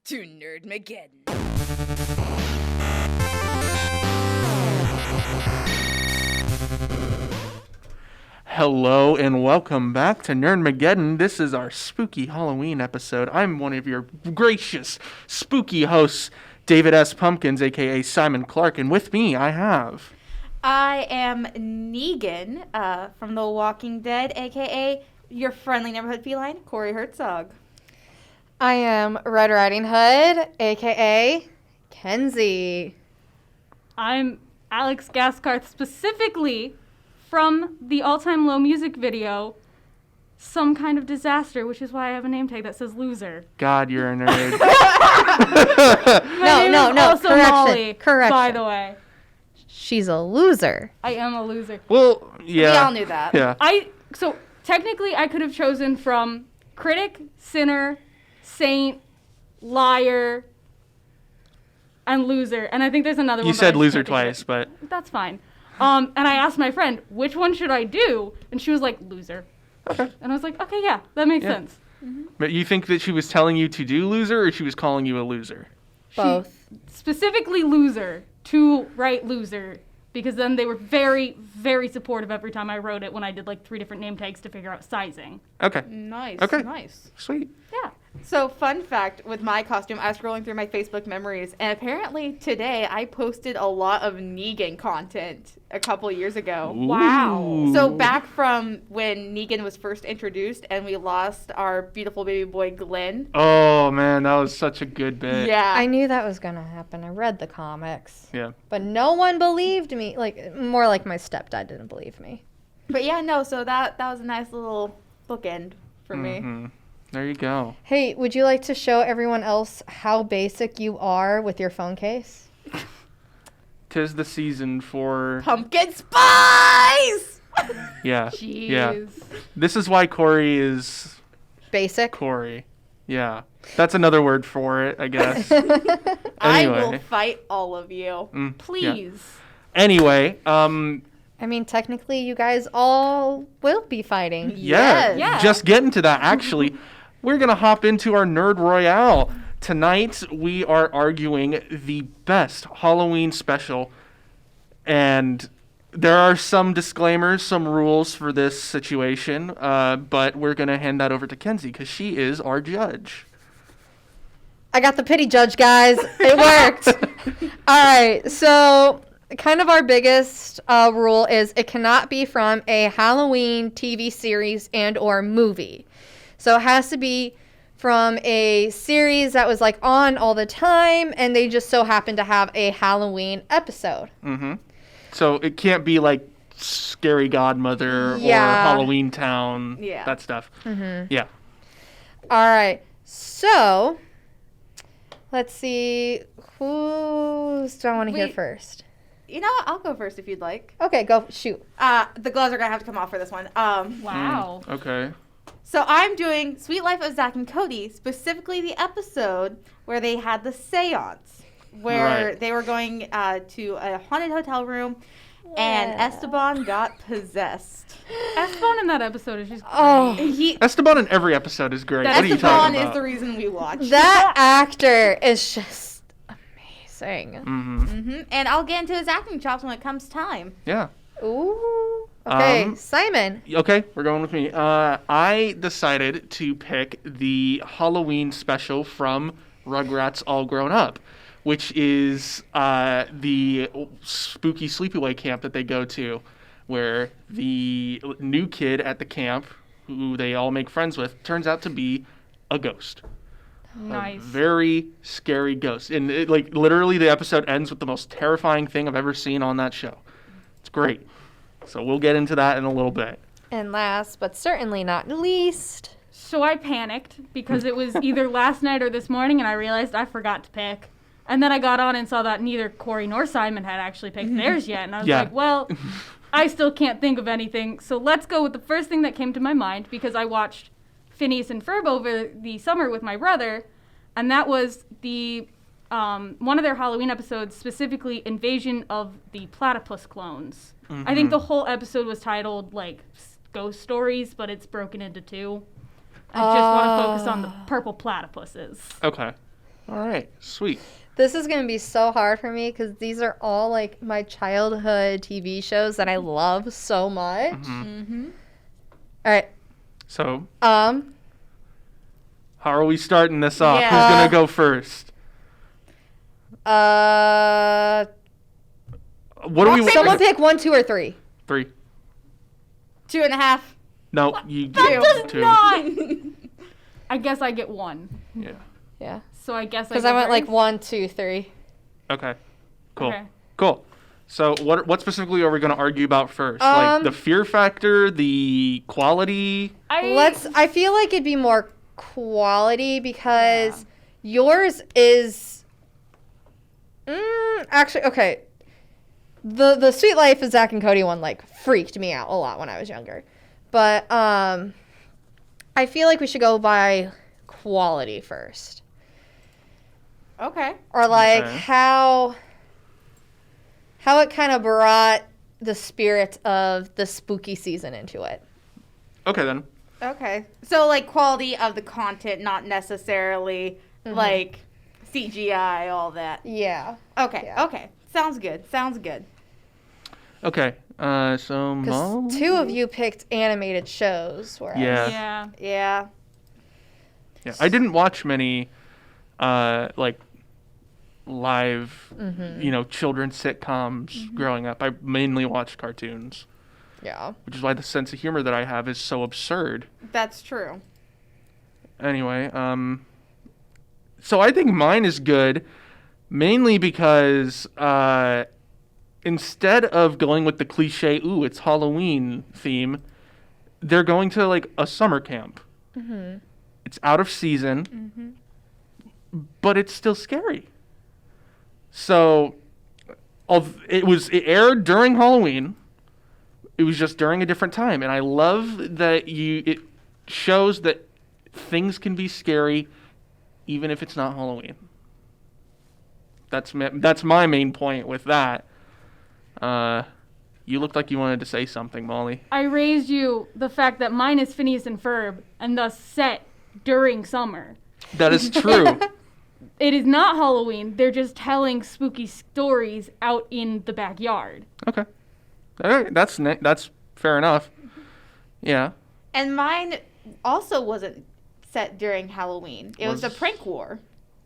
to Nerdmageddon. Hello and welcome back to Nerdmageddon. This is our spooky Halloween episode. I'm one of your gracious spooky hosts, David S. Pumpkins, aka Simon Clark, and with me I am Negan from The Walking Dead, aka your friendly neighborhood feline, Corey Herzog. I am Red Riding Hood, aka Kenzie. I'm Alex Gaskarth, specifically from the All-Time Low music video, Some Kind of Disaster, which is why I have a name tag that says Loser. God, you're a nerd. No. Also Molly, Correction. by the way. She's a loser. I am a loser. Well, yeah. We all knew that. Yeah. So technically I could have chosen from critic, sinner, saint, liar, and loser. And I think there's another one. You said but I loser can't think of twice, it. but... That's fine. And I asked my friend, which one should I do? And she was like, loser. Okay. And I was like, okay, yeah, that makes sense. Mm-hmm. But you think that she was telling you to do loser, or she was calling you a loser? Both. Specifically loser, to write loser, because then they were very, very supportive every time I wrote it when I did like 3 different name tags to figure out sizing. Okay. Nice. Okay. Nice. Sweet. Yeah. So, fun fact with my costume, I was scrolling through my Facebook memories, and apparently today I posted a lot of Negan content a couple years ago. Wow. Ooh. So, back from when Negan was first introduced and we lost our beautiful baby boy Glenn. Oh, man, that was such a good bit. Yeah. I knew that was going to happen. I read the comics. Yeah. But no one believed me. More like my stepdad didn't believe me. But yeah, no, so that was a nice little bookend for me. Mm-hmm. There you go. Hey, would you like to show everyone else how basic you are with your phone case? 'Tis the season for... Pumpkin spice! Yeah. Jeez. Yeah. This is why Corey is Basic? Corey. Yeah. That's another word for it, I guess. I will Anyway. fight all of you. Yeah. Please. Anyway, I mean, technically, you guys all will be fighting. yeah, Yeah. just getting to that, actually, we're going to hop into our Nerd Royale. Tonight, we are arguing the best Halloween special, and there are some disclaimers, some rules for this situation, but we're going to hand that over to Kenzie, because she is our judge. I got the pity judge, guys. It worked. All right. So, kind of our biggest rule is it cannot be from a Halloween TV series and or movie. So, it has to be from a series that was like on all the time, and they just so happen to have a Halloween episode. Mm-hmm. So it can't be like Scary Godmother or Halloween Town, Yeah. that stuff. Mm-hmm. Yeah. All right. So, let's see. Who do I want to hear Wait. first? You know what? I'll go first if you'd like. Okay, go. Shoot. The gloves are going to have to come off for this one. Wow. Okay. So I'm doing Sweet Life of Zack and Cody, specifically the episode where they had the seance, where Right. they were going to a haunted hotel room, and Yeah. Esteban got possessed. Esteban in that episode is just Oh. Esteban in every episode is great. That What are you Esteban talking is about? the reason we watched. That actor is just amazing. Mm-hmm. And I'll get into his acting chops when it comes time. Yeah. Ooh. Okay, Um, Simon. Okay, we're going with me. I decided to pick the Halloween special from Rugrats All Grown Up, which is the spooky sleepaway camp that they go to, where the new kid at the camp, who they all make friends with, turns out to be a ghost. nice. A very scary ghost. And literally the episode ends with the most terrifying thing I've ever seen on that show. It's great. So we'll get into that in a little bit. And last, but certainly not least. So I panicked because it was either last night or this morning, and I realized I forgot to pick. And then I got on and saw that neither Corey nor Simon had actually picked theirs yet. And I was Yeah. like, well, I still can't think of anything. So let's go with the first thing that came to my mind, because I watched Phineas and Ferb over the summer with my brother. And that was the one of their Halloween episodes, specifically Invasion of the Platypus Clones. I think the whole episode was titled, like, Ghost Stories, but it's broken into 2. I just want to focus on the purple platypuses. Okay. All right, sweet. This is going to be so hard for me because these are all like my childhood TV shows that I love so much. Mm-hmm. All right. So, Um, how are we starting this off? Yeah. Who's gonna go first? What do we want? someone pick 1, 2, or 3. 3. 2.5. No, you That get does 2. not. I guess I get 1. Yeah. Yeah. So I guess Because I went like 1, 2, 3. Okay. Cool. Okay. Cool. So what specifically are we going to argue about first? Like the fear factor, the quality? I feel like it'd be more quality because yours is actually okay. The Sweet Life of Zach and Cody one like freaked me out a lot when I was younger. But I feel like we should go by quality first. Okay. Or like Okay. how it kind of brought the spirit of the spooky season into it. Okay, then. Okay. So, like, quality of the content, not necessarily, like, CGI, all that. Yeah. Okay. Yeah. Okay. Sounds good. Sounds good. Okay. So Mo? Because 2 of you picked animated shows. Whereas Yeah. Yeah. Yeah. I didn't watch many like live, children's sitcoms growing up. I mainly watched cartoons, Yeah. which is why the sense of humor that I have is so absurd. That's true. Anyway, so I think mine is good, mainly because instead of going with the cliche, ooh, it's Halloween theme, they're going to like a summer camp. Mm-hmm. It's out of season, but it's still scary. So, it aired during Halloween. It was just during a different time, and I love that it shows that things can be scary, even if it's not Halloween. That's my main point with that. You looked like you wanted to say something, Molly. I raised you the fact that mine is Phineas and Ferb and thus set during summer. That is true. It is not Halloween. They're just telling spooky stories out in the backyard. Okay. All right, that's fair enough. Yeah. And mine also wasn't set during Halloween. It was a prank war.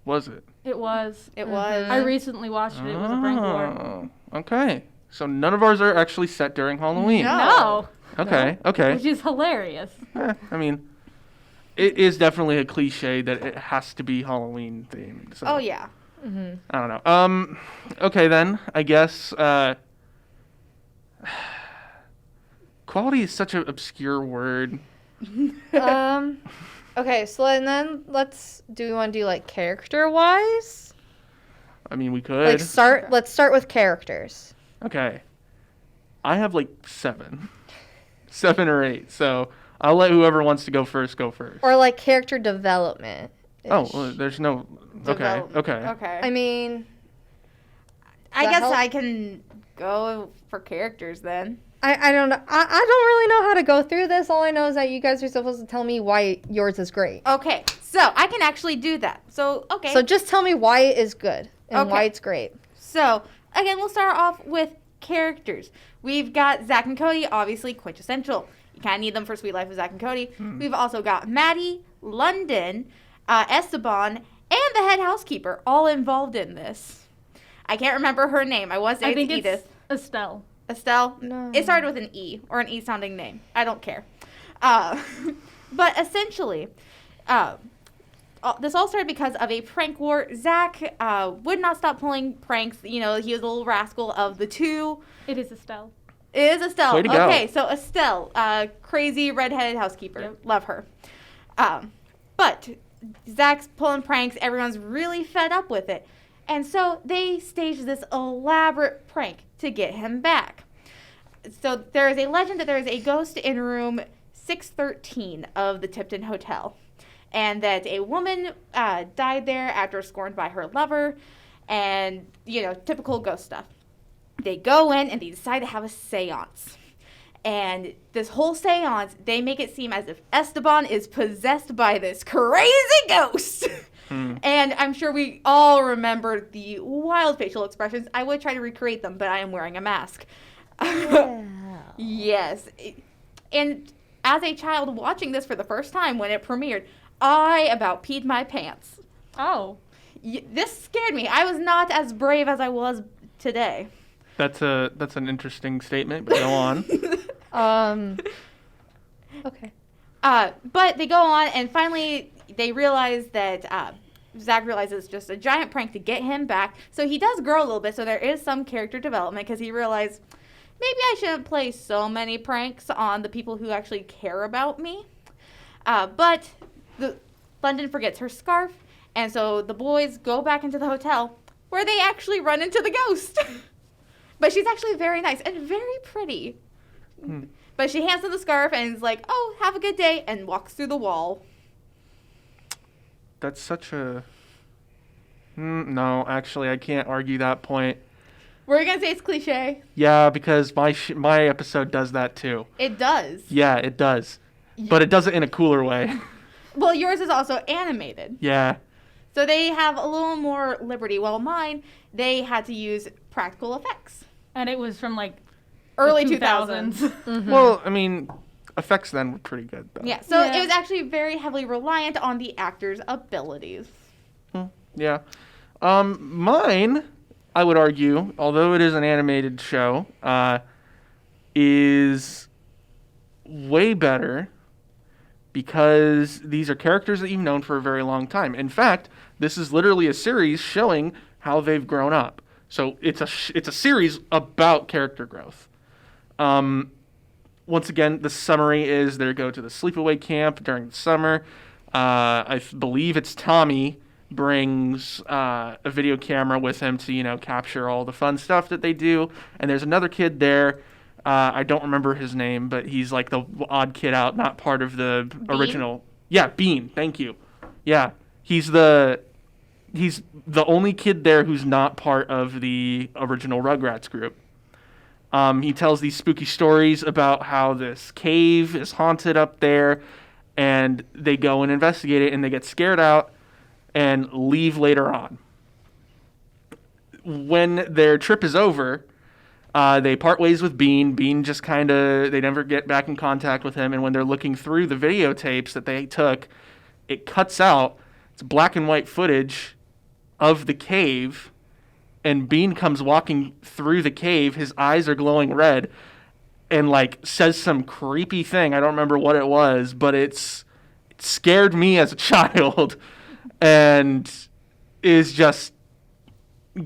Was it? It was. It was. I recently watched it. It was a prank war. Oh, okay. So none of ours are actually set during Halloween. No. No. Okay. Okay. Which is hilarious. I mean, it is definitely a cliche that it has to be Halloween themed. So Oh, yeah. Mm-hmm. I don't know. Okay then. I guess quality is such an obscure word. Okay, so and then do we want to do like character wise? I mean, we could. Let's start with characters. Okay. I have like 7 or 8. So I'll let whoever wants to go first go first. Or like character development. Oh, well, there's no. Okay. Okay. Okay. I mean, I that guess help? I can go for characters then. I don't know. I don't really know how to go through this. All I know is that you guys are supposed to tell me why yours is great. Okay. So I can actually do that. So, okay. So just tell me why it is good and why Okay. it's great. So, again, we'll start off with characters. We've got Zach and Cody, obviously quintessential. You kind of need them for Sweet Life of Zach and Cody. We've also got Maddie, London, Esteban, and the head housekeeper all involved in this. I can't remember her name. I want to say I think Edith. it's Estelle. Estelle? No. It started with an E, or an E-sounding name. I don't care. But essentially, this all started because of a prank war. Zach would not stop pulling pranks. You know, he was a little rascal of the two. It is Estelle. It is Estelle. Way to go. Okay, so Estelle, crazy redheaded housekeeper. Yep. Love her. But Zach's pulling pranks. Everyone's really fed up with it. And so they staged this elaborate prank to get him back. So there is a legend that there is a ghost in room 613 of the Tipton Hotel. And that a woman died there after scorned by her lover. And, typical ghost stuff. They go in and they decide to have a seance. And this whole seance, they make it seem as if Esteban is possessed by this crazy ghost. And I'm sure we all remember the wild facial expressions. I would try to recreate them, but I am wearing a mask. Yes. And as a child watching this for the first time when it premiered, I about peed my pants. Oh. This scared me. I was not as brave as I was today. That's an interesting statement, but go on. Okay. But they go on, and finally they realize that Zach realizes it's just a giant prank to get him back. So he does grow a little bit, so there is some character development because he realized maybe I shouldn't play so many pranks on the people who actually care about me. But London forgets her scarf, and so the boys go back into the hotel where they actually run into the ghost. But she's actually very nice and very pretty. But she hands them the scarf and is like, oh, have a good day, and walks through the wall. That's such a... no, actually, I can't argue that point. We're going to say it's cliche. Yeah, because my episode does that too. It does. Yeah, it does. But it does it in a cooler way. Well, yours is also animated. Yeah. So they have a little more liberty. Well, mine, they had to use practical effects. And it was from like Early the 2000s. Well, I mean, effects then were pretty good, though. Yeah, so Yeah. it was actually very heavily reliant on the actor's abilities. Yeah. Mine, I would argue, although it is an animated show, is way better because these are characters that you've known for a very long time. In fact, this is literally a series showing how they've grown up. So it's a series about character growth. Once again, the summary is they go to the sleepaway camp during the summer. I believe it's Tommy brings a video camera with him to, capture all the fun stuff that they do. And there's another kid there. I don't remember his name, but he's like the odd kid out, not part of the original. Yeah, Bean. Thank you. Yeah, he's the only kid there who's not part of the original Rugrats group. He tells these spooky stories about how this cave is haunted up there, and they go and investigate it, and they get scared out and leave later on. When their trip is over, they part ways with Bean. Bean just they never get back in contact with him, and when they're looking through the videotapes that they took, it cuts out. It's black and white footage of the cave, and Bean comes walking through the cave. His eyes are glowing red, and says some creepy thing. I don't remember what it was, but it scared me as a child, and is just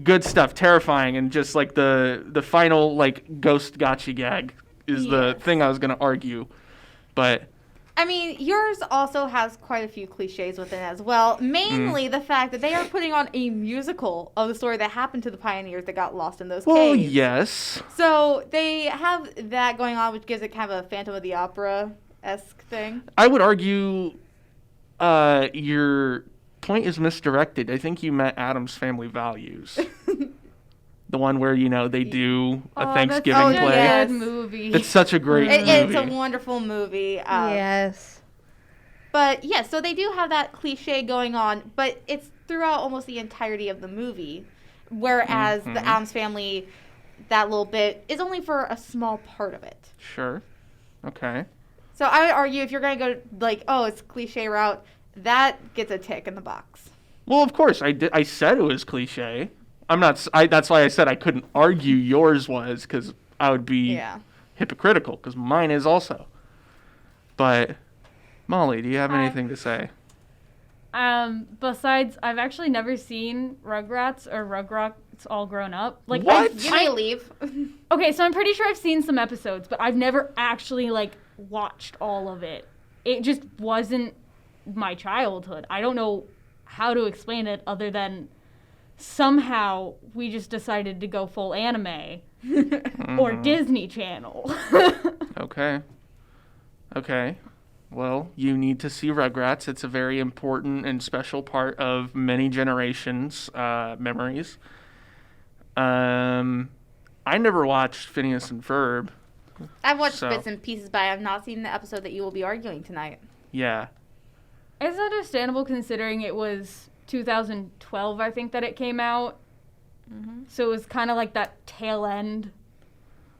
good stuff, terrifying, and just the final ghost gotcha gag is the thing I was gonna argue, but. I mean, yours also has quite a few cliches within it as well. Mainly the fact that they are putting on a musical of the story that happened to the pioneers that got lost in those caves. Well, yes. So they have that going on, which gives it kind of a Phantom of the Opera-esque thing. I would argue your point is misdirected. I think you meant Addams Family Values. The one where, they do a Thanksgiving that's play. yes. Good movie. It's such a great movie. It's a wonderful movie. Yes. But, yeah, so they do have that cliche going on, but it's throughout almost the entirety of the movie. Whereas the Addams Family, that little bit, is only for a small part of it. Sure. Okay. So I would argue if you're going to go, it's cliche route, that gets a tick in the box. Well, of course, I said it was cliche. That's why I said I couldn't argue yours was, because I would be hypocritical, because mine is also. But, Molly, do you have anything to say? Besides, I've actually never seen Rugrats or Rugrats All Grown Up. What? You may leave. Okay, so I'm pretty sure I've seen some episodes, but I've never actually watched all of it. It just wasn't my childhood. I don't know how to explain it other than somehow we just decided to go full anime or Disney Channel. Okay. Well, you need to see Rugrats. It's a very important and special part of many generations' memories. I never watched Phineas and Ferb. I've watched bits and pieces, but I have not seen the episode that you will be arguing tonight. Yeah. It's understandable considering it was 2012, I think, that it came out. Mm-hmm. So it was kind of like that tail end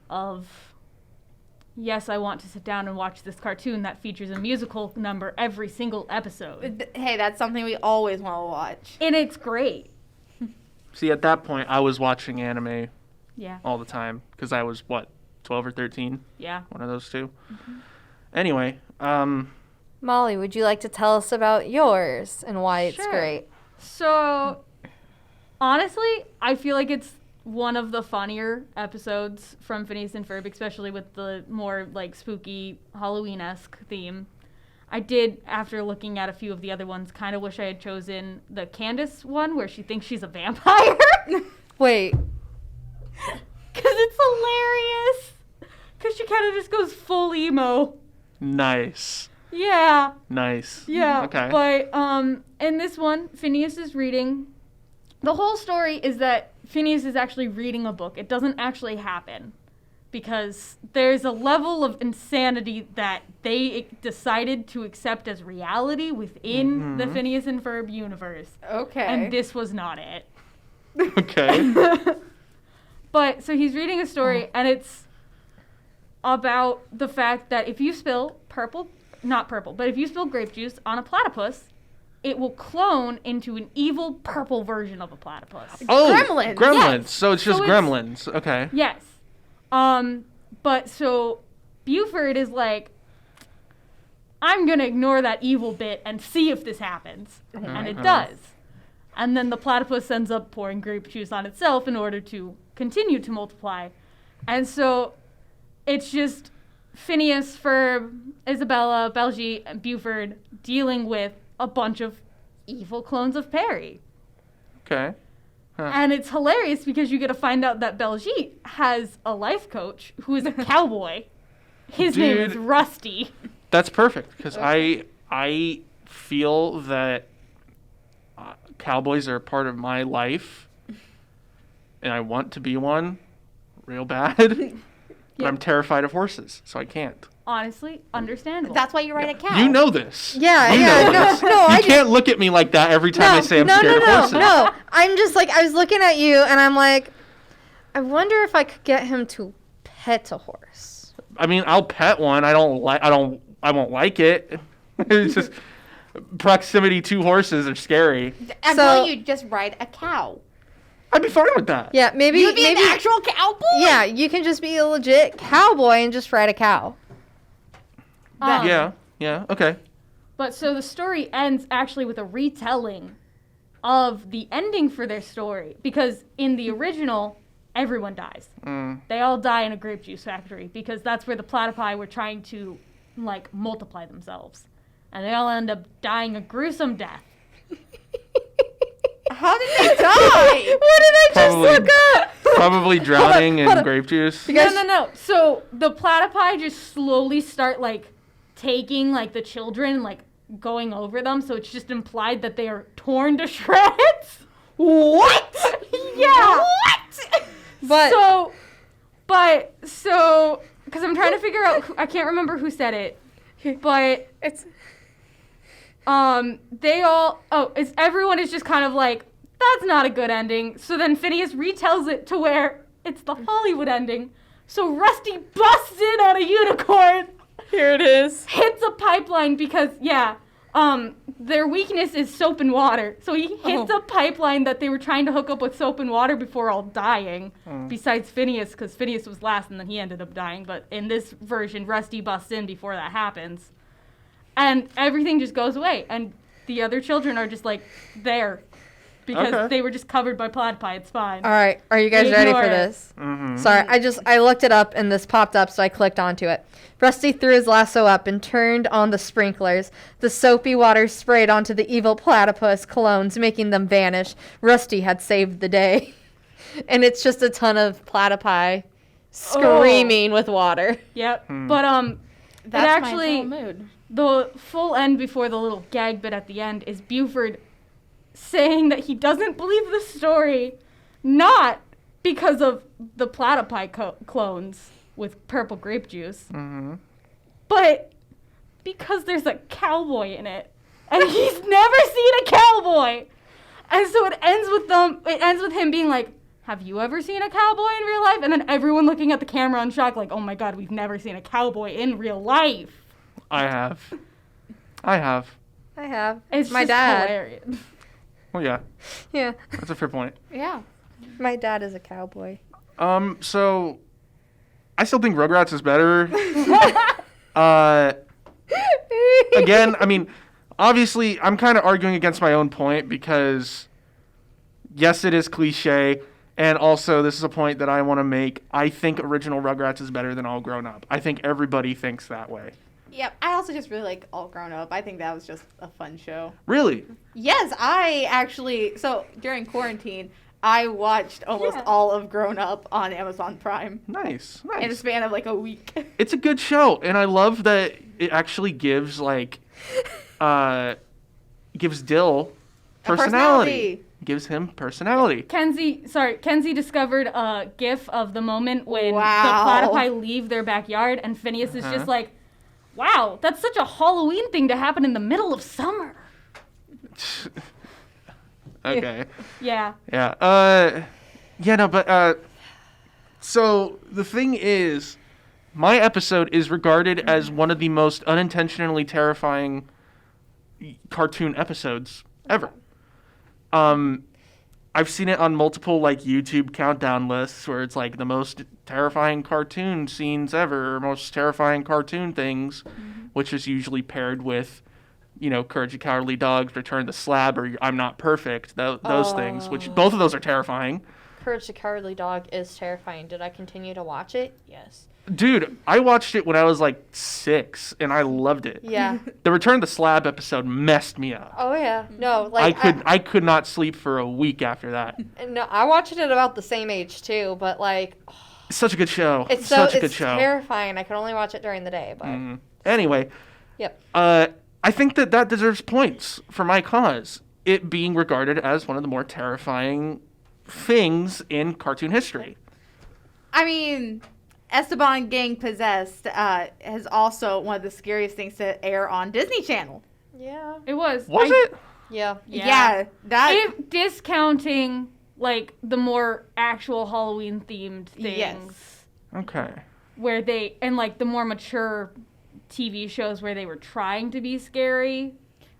of, yes, I want to sit down and watch this cartoon that features a musical number every single episode. Hey, that's something we always want to watch. And it's great. See, at that point, I was watching anime Yeah. all the time because I was, 12 or 13? Yeah. One of those two. Anyway, Molly, would you like to tell us about yours and why it's Sure. great? So, honestly, I feel like it's one of the funnier episodes from Phineas and Ferb, especially with the more like spooky Halloween-esque theme. I did, after looking at a few of the other ones, kind of wish I had chosen the Candace one where she thinks she's a vampire. Wait, Because it's hilarious. Because she kind of just goes full emo. nice. Yeah. Nice. Yeah. Okay. But in this one, Phineas is reading. The whole story is that Phineas is actually reading a book. It doesn't actually happen because there's a level of insanity that they decided to accept as reality within the Phineas and Ferb universe. Okay. And this was not it. Okay. But so he's reading a story, and it's about the fact that if you spill if you spill grape juice on a platypus, it will clone into an evil purple version of a platypus. Oh, Gremlins. Gremlins. Yes. So it's just So it's- Gremlins. Okay. Yes. But so Buford is like, I'm going to ignore that evil bit and see if this happens. And it does. And then the platypus ends up pouring grape juice on itself in order to continue to multiply. And so it's just Phineas, Ferb, Isabella, Belgie, and Buford dealing with a bunch of evil clones of Perry. Okay. And it's hilarious because you get to find out that Belgique has a life coach who is a cowboy. His name is Dude. Rusty. That's perfect because I feel that cowboys are a part of my life, and I want to be one real bad. But Yeah. I'm terrified of horses, so I can't. Honestly, understandable. That's why you write a cow. You know this. Yeah, You yeah, know no, this. no, You I can't look at me like that every time I say I'm no, scared no, of horses. No, I'm just like, I was looking at you and I'm like, I wonder if I could get him to pet a horse. I mean, I'll pet one. I won't like it. It's just proximity to horses are scary. Until So- you just ride a cow. I'd be fine with that. Yeah, maybe, You'd be maybe, an actual cowboy? yeah, you can just be a legit cowboy and just ride a cow. Yeah. Yeah. Okay. But so the story ends actually with a retelling of the ending for their story. Because in the original, everyone dies. They all die in a grape juice factory because that's where the platypi were trying to, like, multiply themselves. And they all end up dying a gruesome death. How did they die? What did I just Probably- look up? Probably drowning hold in on. grape juice. You guys- No. So the platypi just slowly start, like, taking, like, the children, like, going over them. So it's just implied that they are torn to shreds. What? Yeah. What? But So, because I'm trying to figure out, I can't remember who said it, but it's everyone is just kind of like, that's not a good ending. So then Phineas retells it to where it's the Hollywood ending. So Rusty busts in on a unicorn, here it is. hits a pipeline because, their weakness is soap and water. So he hits a pipeline that they were trying to hook up with soap and water before all dying. Besides Phineas, because Phineas was last and then he ended up dying. But in this version, Rusty busts in before that happens. And everything just goes away. And the other children are just like there. Because Okay. they were just covered by platypi. It's fine. All right, are you guys ready Ignore for it. this? Mm-hmm. Sorry, I looked it up and this popped up, so I clicked onto it. Rusty threw his lasso up and turned on the sprinklers. The soapy water sprayed onto the evil platypus clones, making them vanish. Rusty had saved the day. And it's just a ton of platypi screaming with water. Yep. But That's actually- my whole mood. the full end before the little gag bit at the end is Buford saying that he doesn't believe the story, not because of the platypi clones with purple grape juice, but because there's a cowboy in it, and he's never seen a cowboy. And so it ends with him being like, have you ever seen a cowboy in real life? And then everyone looking at the camera in shock, like, oh my God, we've never seen a cowboy in real life. I have. It's my just dad. hilarious. Well, yeah, Yeah. that's a fair point. Yeah. My dad is a cowboy. So I still think Rugrats is better. Again, I mean, obviously, I'm kind of arguing against my own point because, yes, it is cliche, and also this is a point that I want to make. I think original Rugrats is better than All Grown Up. I think everybody thinks that way. Yep. I also just really like All Grown Up. I think that was just a fun show. Really? Yes, I actually. So during quarantine, I watched almost all of Grown Up on Amazon Prime Nice. in a span of like a week. It's a good show, and I love that it actually gives gives Dill personality. Gives him personality. Kenzie discovered a gif of the moment when Wow. the platypi leave their backyard, and Phineas is just like, wow, that's such a Halloween thing to happen in the middle of summer. Okay. Yeah. Yeah. So the thing is, my episode is regarded as one of the most unintentionally terrifying cartoon episodes ever. I've seen it on multiple YouTube countdown lists where it's like the most terrifying cartoon scenes ever, or most terrifying cartoon things, which is usually paired with, Courage the Cowardly Dog, Return the Slab, or I'm Not Perfect. Those things, which both of those are terrifying. Courage the Cowardly Dog is terrifying. Did I continue to watch it? Yes. Dude, I watched it when I was 6, and I loved it. Yeah. The Return the Slab episode messed me up. Oh yeah. No, I could not sleep for a week after that. No, I watched it at about the same age too, but It's such a good show. it's such a good show. terrifying. I could only watch it during the day, but Anyway, yep. I think that deserves points for my cause. It being regarded as one of the more terrifying things in cartoon history. I mean, Esteban getting possessed is also one of the scariest things to air on Disney Channel. Yeah. It was. Was it? Yeah. Yeah, that. If discounting the more actual Halloween themed things. Yes. Okay. Where they the more mature TV shows where they were trying to be scary.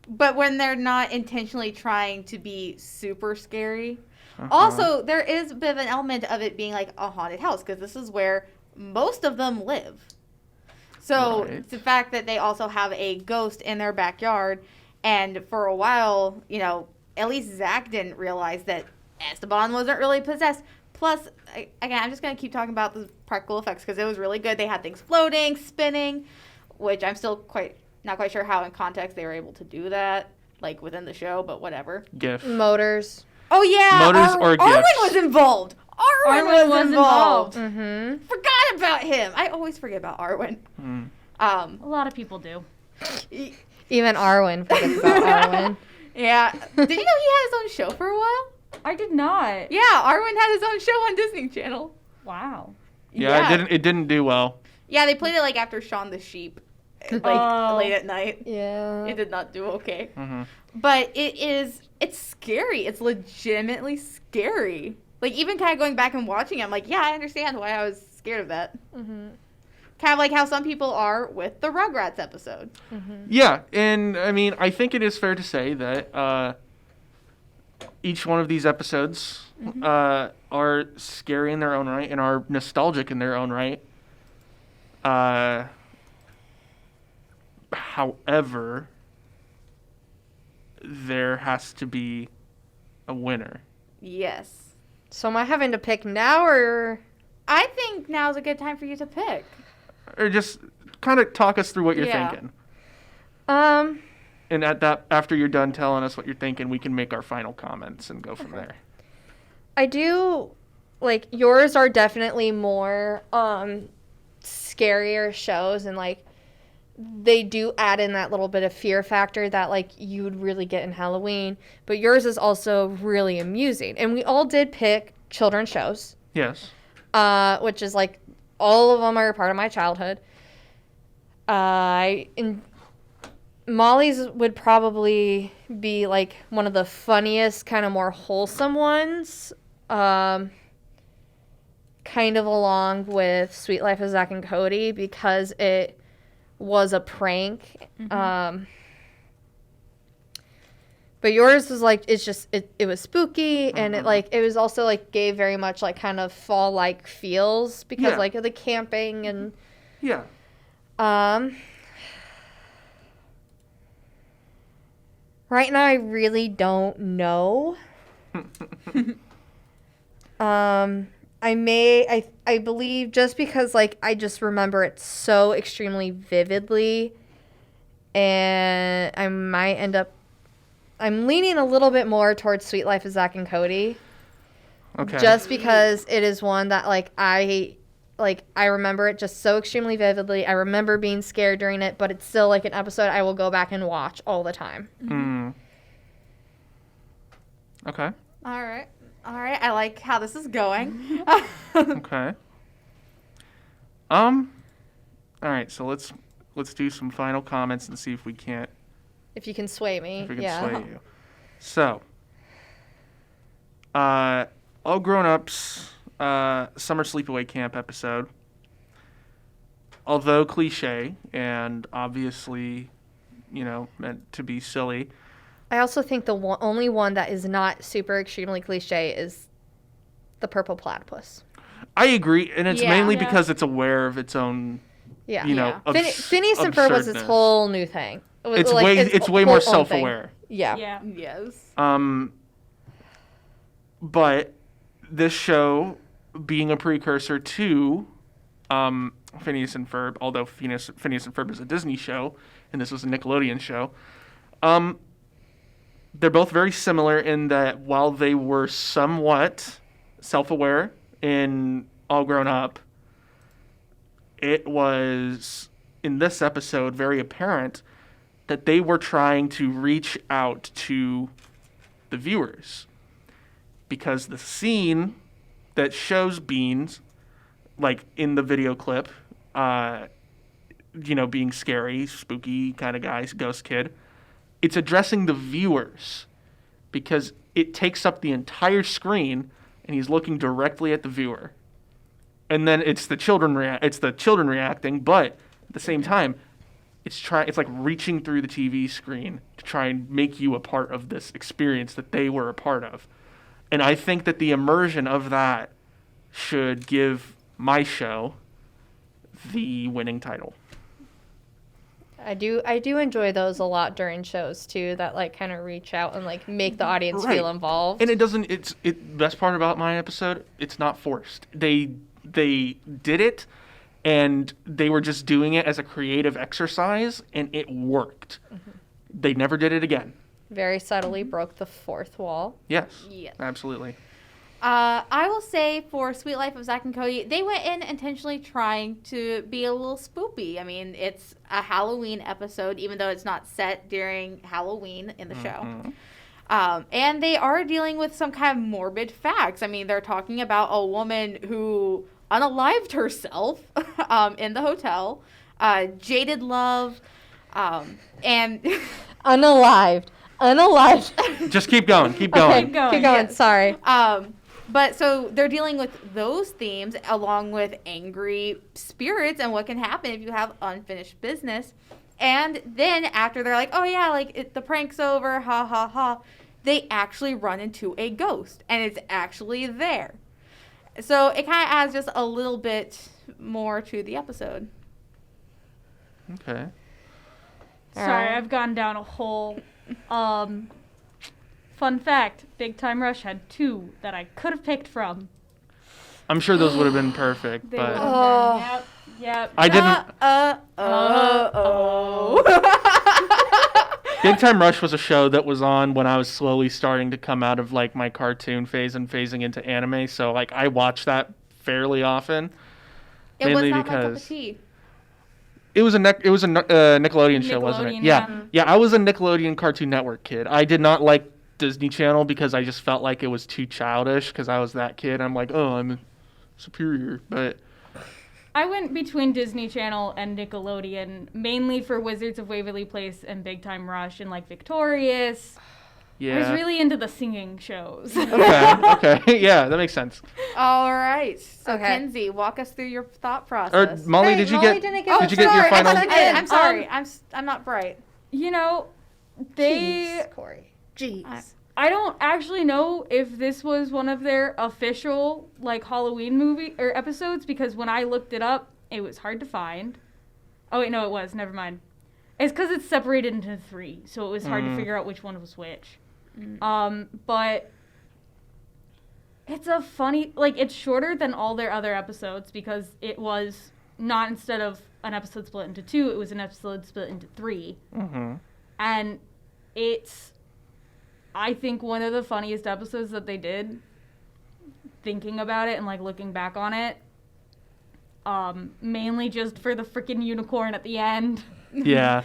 But when they're not intentionally trying to be super scary. Also, there is a bit of an element of it being like a haunted house, because this is where most of them live. So Right. the fact that they also have a ghost in their backyard, and for a while, at least Zach didn't realize that Esteban wasn't really possessed. Plus, again, I'm just going to keep talking about the practical effects because it was really good. They had things floating, spinning, which I'm still not quite sure how in context they were able to do that, within the show, but whatever. GIF. Motors. Oh, yeah. Motors or Arwen gifts? was involved. Arwen was involved. Mm-hmm. Forgot about him. I always forget about Arwen. A lot of people do. Even Arwen forgets about Arwen. Yeah. Did you know he had his own show for a while? I did not. Yeah, Arwen had his own show on Disney Channel. Wow. Yeah, it didn't do well. Yeah, they played it after Shaun the Sheep, late at night. Yeah. It did not do okay. Mm-hmm. But it's scary. It's legitimately scary. Even kind of going back and watching it, I'm like, yeah, I understand why I was scared of that. Mm-hmm. Kind of like how some people are with the Rugrats episode. Mm-hmm. Yeah, and I mean, I think it is fair to say that each one of these episodes are scary in their own right and are nostalgic in their own right. However, there has to be a winner. Yes. So am I having to pick now or? I think now's a good time for you to pick. Or just kind of talk us through what you're Yeah. thinking. And after you're done telling us what you're thinking, we can make our final comments and go from there. I do, yours are definitely more scarier shows, and they do add in that little bit of fear factor that you would really get in Halloween, but yours is also really amusing. And we all did pick children's shows, Yes. which is all of them are a part of my childhood. Molly's would probably be like one of the funniest, kind of more wholesome ones. Kind of along with Sweet Life of Zach and Cody because it was a prank. But yours was like, it's just, it was spooky and it was also like gave very much like kind of fall-like feels because like of the camping and. Yeah. Right now I really don't know. I believe just because like I just remember it so extremely vividly and I might end up I'm leaning a little bit more towards Sweet Life of Zach and Cody. Okay. Just because it is one that I remember it just so extremely vividly. I remember being scared during it, but it's still like an episode I will go back and watch all the time. Okay. All right. I like how this is going. Okay. All right. So let's do some final comments and see if we can't. If you can sway me, If we can sway you. So, All Grown Ups summer sleepaway camp episode. Although cliche and obviously, meant to be silly. I also think the only one that is not super extremely cliche is the purple platypus. I agree, and it's mainly because it's aware of its own. Yeah. Phineas and Ferb was its whole new thing. It's way more self-aware. Yeah. Yes. But this show being a precursor to Phineas and Ferb, although Phineas and Ferb is a Disney show and this was a Nickelodeon show, they're both very similar in that while they were somewhat self-aware in All Grown Up, it was in this episode very apparent that they were trying to reach out to the viewers. Because the scene that shows Beans, like in the video clip, being scary, spooky kind of guy, ghost kid, it's addressing the viewers because it takes up the entire screen and he's looking directly at the viewer. And then it's the children reacting, but at the same time, it's like reaching through the TV screen to try and make you a part of this experience that they were a part of. And I think that the immersion of that should give my show the winning title. I do enjoy those a lot during shows too that like kind of reach out and like make the audience feel involved. And best part about my episode, it's not forced. They did it and they were just doing it as a creative exercise and it worked. They never did it again. Very subtly broke the fourth wall. Yes. Absolutely. I will say for Sweet Life of Zach and Cody, they went in intentionally trying to be a little spoopy. I mean, it's a Halloween episode, even though it's not set during Halloween in the show. And they are dealing with some kind of morbid facts. I mean, they're talking about a woman who unalived herself in the hotel, jaded love, and... Unalived. Just keep going. Keep going. Yes. Sorry. But so they're dealing with those themes along with angry spirits and what can happen if you have unfinished business. And then after they're like, oh yeah, like the prank's over, ha ha ha, they actually run into a ghost and it's actually there. So it kind of adds just a little bit more to the episode. Okay. Sorry, I've gone down a whole... fun fact, Big Time Rush had 2 that I could have picked from. I'm sure those would have been perfect, They but... would have been, yep. I didn't... Big Time Rush was a show that was on when I was slowly starting to come out of like my cartoon phase and phasing into anime, so like I watched that fairly often. It was not my cup of tea. It was a Nickelodeon show, wasn't it? Yeah. Yeah, I was a Nickelodeon Cartoon Network kid. I did not like Disney Channel because I just felt like it was too childish because I was that kid. I'm like, oh, I'm superior. But I went between Disney Channel and Nickelodeon, mainly for Wizards of Waverly Place and Big Time Rush and like Victorious. Yeah. I was really into the singing shows. Okay. Yeah, that makes sense. All right. So, Okay. Kenzie, walk us through your thought Or process. Molly, Hey, did you Molly get? didn't get- Did you get your sorry, I final? thought I did. I'm sorry. I'm not bright. You know, they... Jeez, Corey. Jeez. I don't actually know if this was one of their official like Halloween movie or episodes because when I looked it up, it was hard to find. Oh wait, no, it was. Never mind. It's because it's separated into 3, so it was hard to figure out which one was which. But it's a funny, like it's shorter than all their other episodes because it was not instead of an episode split into 2, it was an episode split into 3, and it's. I think one of the funniest episodes that they did, thinking about it and like looking back on it, mainly just for the freaking unicorn at the end. Yeah.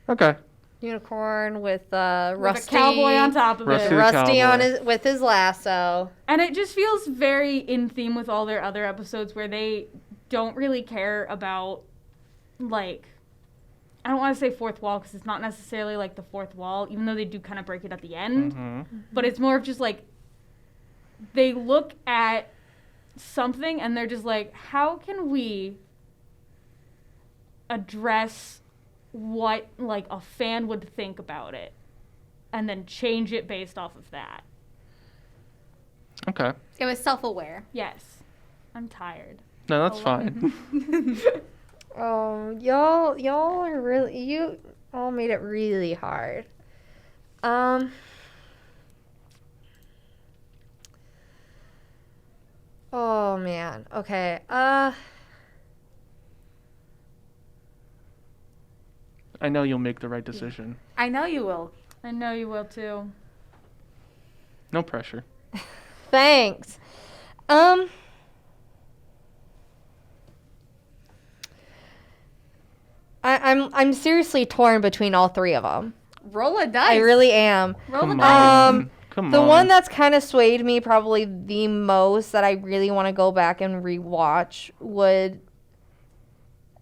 Okay. Unicorn with With a Rusty. cowboy on top of Rusty it. the Rusty on cowboy. with his lasso. And it just feels very in theme with all their other episodes where they don't really care about, like, I don't want to say fourth wall because it's not necessarily like the fourth wall, even though they do kind of break it at the end. But it's more of just like, they look at something and they're just like, how can we address what like a fan would think about it and then change it based off of that. Okay. It was self-aware. Yes. I'm tired. No, that's fine. Oh, y'all are really, you all made it really hard. Oh man. Okay. I know you'll make the right decision. I know you will. I know you will too. No pressure. Thanks. I'm seriously torn between all 3 of them. Roll a dice. I really am. Roll a Come dice. on. Come The on. one that's kind of swayed me probably the most that I really want to go back and rewatch would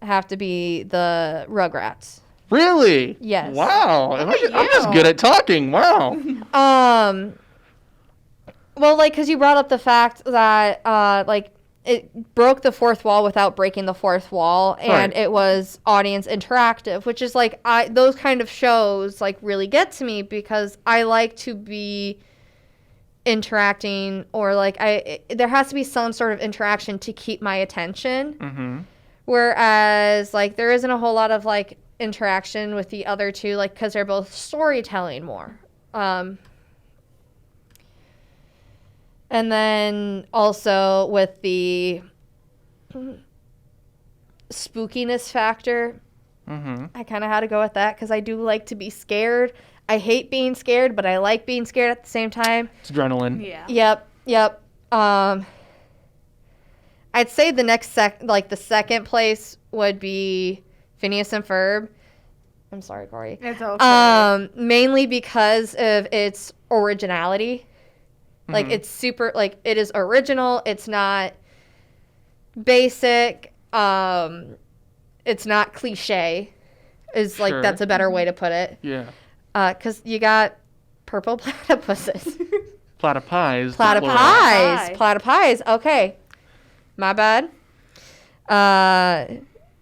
have to be the Rugrats. Really? Yes. Wow. at I'm just you. good at talking. Wow. Well, like, because you brought up the fact that, like, it broke the fourth wall without breaking the fourth wall, and Right. it was audience interactive, which is, like, those kind of shows, like, really get to me because I like to be interacting or, like, there has to be some sort of interaction to keep my attention. Mm-hmm. Whereas, like, there isn't a whole lot of, like, interaction with the other 2, like, because they're both storytelling more. And then also with the spookiness factor, Mm-hmm. I kind of had to go with that because I do like to be scared. I hate being scared, but I like being scared at the same time. It's adrenaline. Yeah. Yep. I'd say the next the second place would be Phineas and Ferb. I'm sorry, Corey. It's okay. Mainly because of its originality. Like, Mhm. it's super, like, it is original. It's not basic. It's not cliche. Is like, Sure. that's a better way to put it. Yeah. Because you got purple platypuses. Platypies. Platypies. Platypies. Okay. My bad.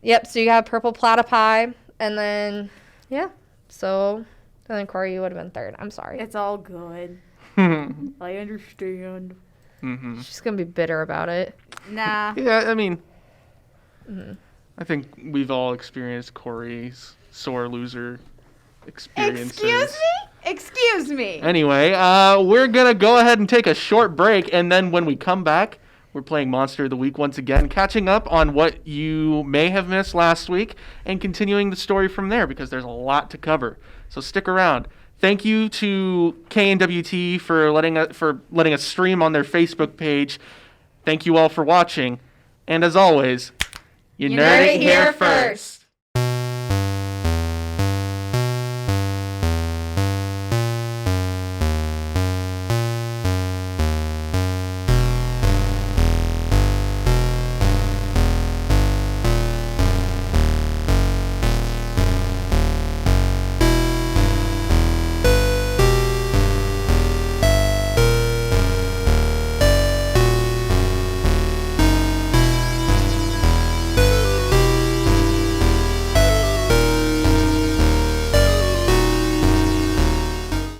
Yep, so you got purple platypi. And then, yeah. So, and then Corey, you would have been third. I'm sorry. It's all good. Mm-hmm. I understand. She's going to be bitter about it. Nah. Yeah, I mean, Mm-hmm. I think we've all experienced Corey's sore loser experiences. Excuse me? Anyway, we're going to go ahead and take a short break, and then when we come back, we're playing Monster of the Week once again, catching up on what you may have missed last week, and continuing the story from there, because there's a lot to cover. So stick around. Thank you to KNWT for letting us stream on their Facebook page. Thank you all for watching. And as always, you nerd it here first.